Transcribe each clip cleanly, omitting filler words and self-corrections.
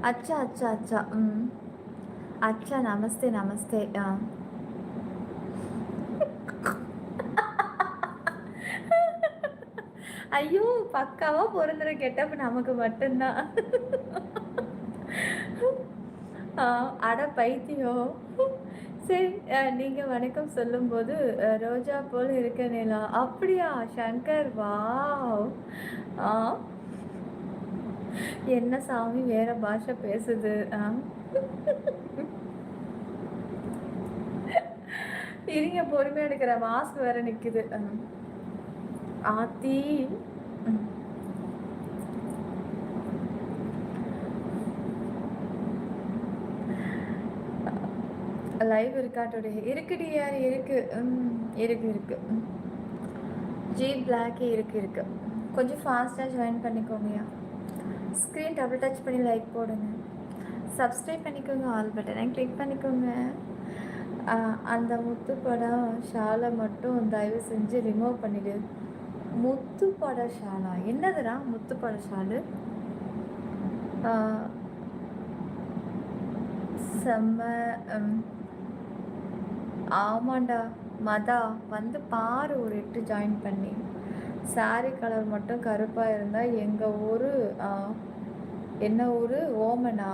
अच्छा अच्छा अच्छा अच्छा नमस्ते नमस्ते ஐயோ பக்காவா பொருந்துற கெட்டப் நமக்கு மட்டும்தான். அட பைத்தியம். சரி, நீங்க வணக்கம் சொல்லும்போது ரோஜா போல் இருக்க நிலா அப்படியா சங்கர் வாவ். ஆ, என்ன சாமி வேற பாஷை பேசுது. இருங்க பொறுமையா எடுக்கிற மாஸ்க் வேற நிக்குது. ஆத்தி. ம். லைவ் இருக்கா டுடே? இருக்குடி யார் இருக்கு. இருக்கு இருக்கு. ஜி பிளாக்கே இருக்கு. கொஞ்சம் ஃபாஸ்ட்டாக ஜாயின் பண்ணிக்கோங்கயா. ஸ்க்ரீன் டபுள் டச் பண்ணி லைக் போடுங்க. சப்ஸ்கிரைப் பண்ணிக்கோங்க. ஆல் பட்டனை கிளிக் பண்ணிக்கோங்க. அந்த முத்து படம் ஷாலை மட்டும் தயவு செஞ்சு ரிமூவ் பண்ணிடு. முத்து பட ஷாலா என்னதுடா முத்து பட ஷாலு? செம்ம. ஆமாண்டா மதா வந்து பாரு ஒரு 8 ஜாயின் பண்ணி. சாரி கலர் மட்டும் கருப்பாக இருந்தால் எங்கள் ஊர் என்ன ஊர் ஓமனா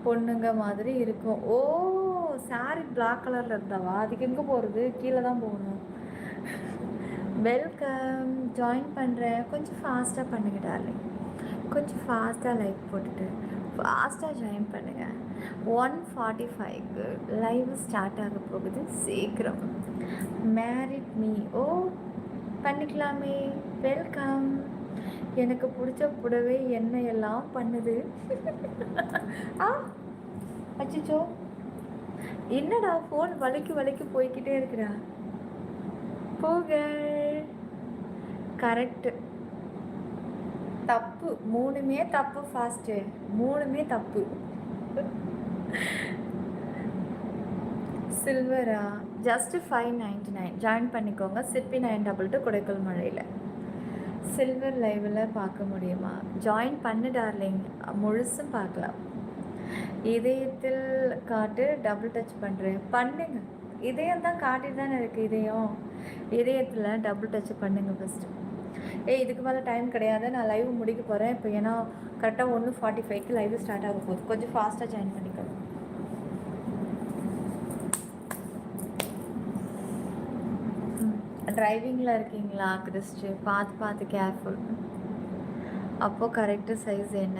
பொண்ணுங்க மாதிரி இருக்கும். ஓ சாரி பிளாக் கலரில் இருந்தாவா? அதுக்கு எங்கே போகிறது? கீழே தான் போகணும். வெல்கம். ஜாயின் பண்ணுறேன். கொஞ்சம் ஃபாஸ்ட்டாக பண்ணுங்க டார்லிங். கொஞ்சம் ஃபாஸ்ட்டாக லைக் போட்டுட்டு ஃபாஸ்ட்டாக ஜாயின் பண்ணுங்கள். 1:45க்கு லைவ் ஸ்டார்ட் ஆக போகுது. சீக்கிரம் மேரிட் மீ. ஓ பண்ணிக்கலாமே. வெல்கம். எனக்கு பிடிச்ச புடவை என்ன எல்லாம் பண்ணுது. அச்சோ என்னடா ஃபோன் வலிக்கு வலிக்கு போய்கிட்டே இருக்கிறா. புகழ் கரெக்டு. தப்பு மூணுமே தப்பு. ஃபாஸ்ட்டு மூணுமே தப்பு. சில்வரா ஜஸ்ட் 599 ஜாயின் பண்ணிக்கோங்க. சிப்பி 922 கொடைக்கல் மழையில் சில்வர் லைவில் பார்க்க முடியுமா? ஜாயின் பண்ணு டார்லிங். முழுசும் பார்க்கலாம். இதயத்தில் காட்டு டபுள் டச் பண்ணுறேன். பண்ணுங்க. இதயம் தான் காட்டிட்டு தானே இருக்குது. இதயத்தில் டபுள் டச் பண்ணுங்க ஃபஸ்ட்டு. இதுக்கு மேலே டைம் கிடையாது. நான் லைவ் முடிக்க போகிறேன் இப்போ. ஏன்னா கரெக்டாக 1:45க்கு லைவ் ஸ்டார்ட் ஆக போகுது. கொஞ்சம் ஃபாஸ்ட்டாக ஜாயின் பண்ணிக்கணும். டிரைவிங்கில் இருக்கீங்களா கிறிஸ்டு? பார்த்து கேர்ஃபுல். அப்போது கரெக்டு சைஸ் என்ன?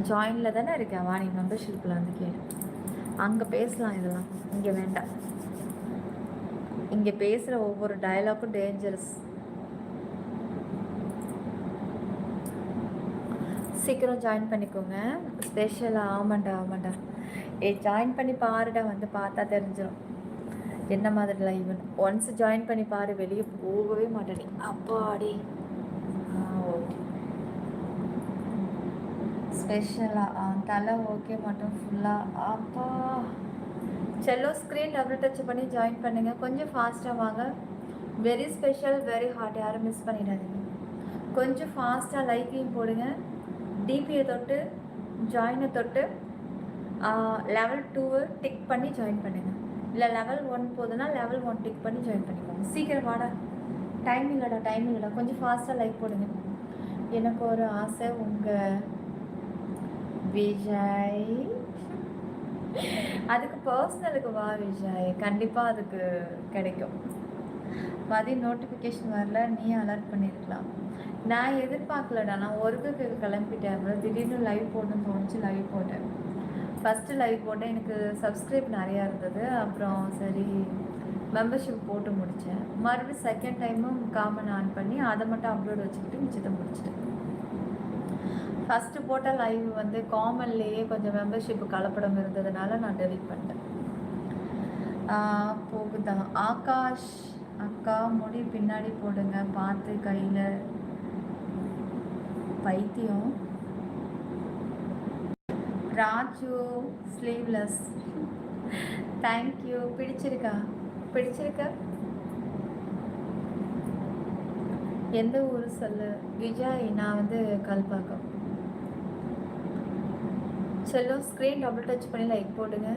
ஜாயினில் தானே இருக்கேன். வா நீ மெம்பர்ஷிப்பில் வந்து கேளு. அங்கே பேசலாம். இதெல்லாம் இங்கே வேண்டாம். இங்கே பேசுகிற ஒவ்வொரு டயலாக்கும் டேஞ்சரஸ். சீக்கிரம் ஜாயின் பண்ணிக்கோங்க. ஸ்பெஷலாக. ஆமாண்டா ஜாயின் பண்ணி பாருடா. வந்து பார்த்தா தெரிஞ்சிடும் என்ன மாதிரி லைவ். ஒன்ஸ் ஜாயின் பண்ணி பாரு. வெளியே போகவே மாட்டேனி. அப்பாடி. ஓகே ஸ்பெஷலாக தலை ஓகே மட்டும் ஃபுல்லாக. அப்பா செல்லோ ஸ்க்ரீன் டபுள் டச் பண்ணி ஜாயின் பண்ணுங்கள். கொஞ்சம் ஃபாஸ்ட்டாக வாங்க. Very special very hard. யாரும் மிஸ் பண்ணிடாதீங்க. கொஞ்சம் ஃபாஸ்ட்டாக லைக்கையும் போடுங்க. டிபியை தொட்டு ஜாயினை தொட்டு லெவல் 2 டிக் பண்ணி ஜாயின் பண்ணுங்கள். இல்லை லெவல் 1 போதுன்னா லெவல் 1 டிக் பண்ணி ஜாயின் பண்ணிக்கோங்க. சீக்கிரம் வாடா. டைம் இல்லைடா. கொஞ்சம் ஃபாஸ்ட்டாக லைக் போடுங்க. எனக்கு ஒரு ஆசை. உங்கள் விஜய் அதுக்கு பர்சனலுக்கு வா விஜய். கண்டிப்பாக அதுக்கு கிடைக்கும். மதியம் நோட்டிஃபிகேஷன் வரல. நீ அலர்ட் பண்ணியிருக்கலாம். நான் எதிர்பார்க்கலடா. நான் ஒர்க்குக்கு கிளம்பிட்டேன். திடீர்னு லைவ் போடணும்னு தோணுச்சு. லைவ் போட்டேன். ஃபஸ்ட்டு லைவ் போட்டேன். எனக்கு சப்ஸ்கிரைப் நிறையா இருந்தது. அப்புறம் சரி மெம்பர்ஷிப் போட்டு முடித்தேன். மறுபடியும் செகண்ட் டைமும் காமன் ஆன் பண்ணி அதை மட்டும் அப்லோட் வச்சுக்கிட்டு மிச்சத்தை முடிச்சிட்டேன். ஃபஸ்ட்டு போட்ட லைவ் வந்து காமன்லேயே கொஞ்சம் மெம்பர்ஷிப் கலப்படம் இருந்ததுனால நான் டெலிட் பண்ணிட்டேன். போகுதான். ஆகாஷ் அக்கா முடி பின்னாடி போடுங்க பார்த்து. கையில் பைத்தியம். ராஜு ஸ்லீவ்லெஸ். தேங்க்யூ. பிடிச்சிருக்கா? எந்த ஊர் சொல்லு? விஜய், நான் வந்து கல்பாக்கம். செல்லம் ஸ்க்ரீன் டபுள் டச் பண்ணி லைக் போடுங்க.